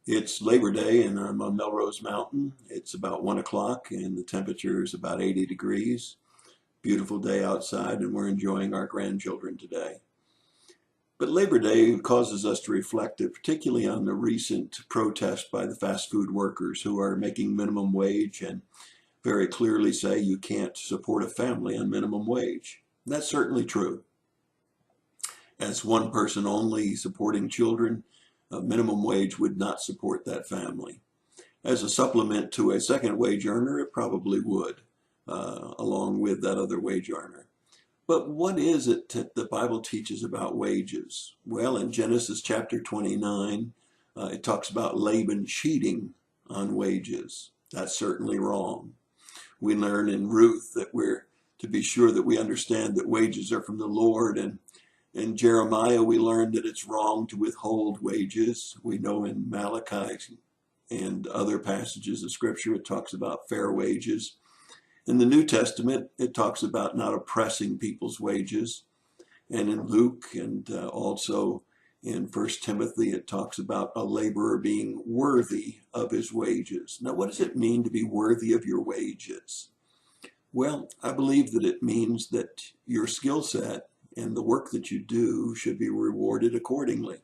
It's Labor Day and I'm on Melrose Mountain. It's about 1 o'clock and the temperature is about 80 degrees. Beautiful day outside and we're enjoying our grandchildren today. But Labor Day causes us to reflect, particularly on the recent protest by the fast food workers who are making minimum wage and very clearly say you can't support a family on minimum wage. That's certainly true. As one person only supporting children, a minimum wage would not support that family. As a supplement to a second wage earner, it probably would, along with that other wage earner. But what is it that the Bible teaches about wages? Well, in Genesis chapter 29, it talks about Laban cheating on wages. That's certainly wrong. We learn in Ruth that we're to be sure that we understand that wages are from the Lord, and in Jeremiah, we learn that it's wrong to withhold wages. We know in Malachi and other passages of Scripture, it talks about fair wages. In the New Testament, it talks about not oppressing people's wages. And in Luke and also in 1 Timothy, it talks about a laborer being worthy of his wages. Now, what does it mean to be worthy of your wages? Well, I believe that it means that your skill set and the work that you do should be rewarded accordingly.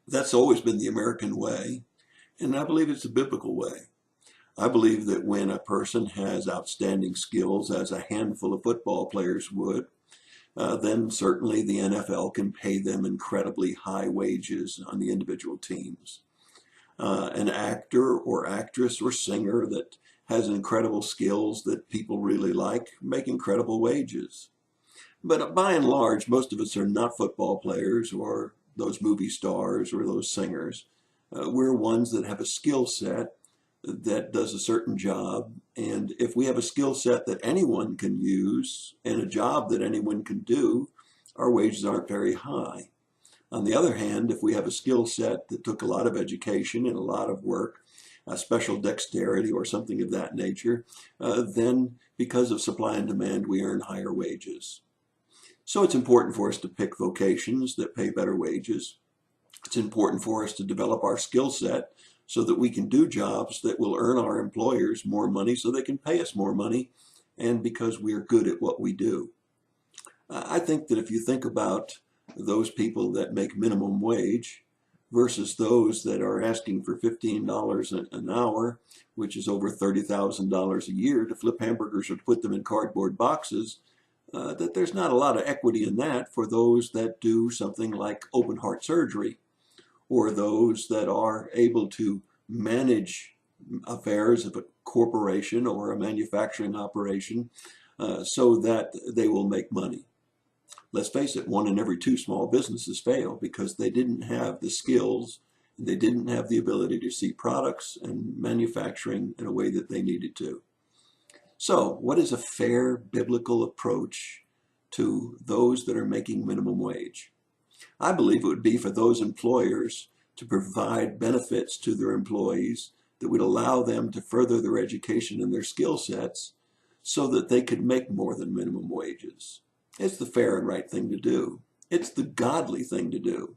That's always been the American way, and I believe it's a biblical way. I believe that when a person has outstanding skills, as a handful of football players would, then certainly the NFL can pay them incredibly high wages on the individual teams. An actor or actress or singer that has incredible skills that people really like make incredible wages. But by and large, most of us are not football players or those movie stars or those singers. We're ones that have a skill set that does a certain job. And if we have a skill set that anyone can use and a job that anyone can do, our wages aren't very high. On the other hand, if we have a skill set that took a lot of education and a lot of work, a special dexterity or something of that nature, then because of supply and demand, we earn higher wages. So it's important for us to pick vocations that pay better wages. It's important for us to develop our skill set so that we can do jobs that will earn our employers more money so they can pay us more money, and because we're good at what we do. I think that if you think about those people that make minimum wage versus those that are asking for $15 an hour, which is over $30,000 a year to flip hamburgers or to put them in cardboard boxes, that there's not a lot of equity in that for those that do something like open heart surgery, or those that are able to manage affairs of a corporation or a manufacturing operation so that they will make money. Let's face it, 1 in every 2 small businesses fail because they didn't have the skills, they didn't have the ability to see products and manufacturing in a way that they needed to. So, what is a fair biblical approach to those that are making minimum wage? I believe it would be for those employers to provide benefits to their employees that would allow them to further their education and their skill sets so that they could make more than minimum wages. It's the fair and right thing to do. It's the godly thing to do.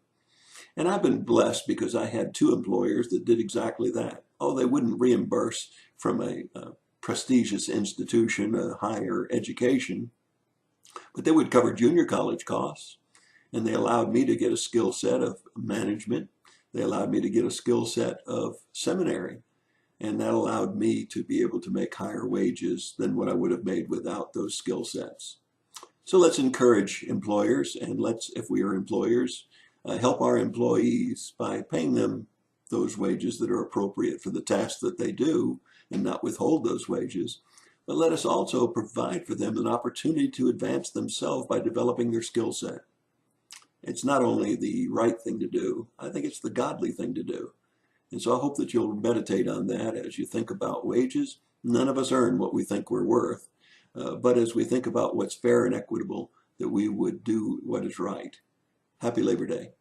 And I've been blessed because I had 2 employers that did exactly that. Oh, they wouldn't reimburse from a prestigious institution, a higher education, but they would cover junior college costs, and they allowed me to get a skill set of management. They allowed me to get a skill set of seminary, and that allowed me to be able to make higher wages than what I would have made without those skill sets. So let's encourage employers, and let's, if we are employers, help our employees by paying them those wages that are appropriate for the tasks that they do and not withhold those wages. But let us also provide for them an opportunity to advance themselves by developing their skill set. It's not only the right thing to do, I think it's the godly thing to do. And so I hope that you'll meditate on that as you think about wages. None of us earn what we think we're worth. But as we think about what's fair and equitable, that we would do what is right. Happy Labor Day.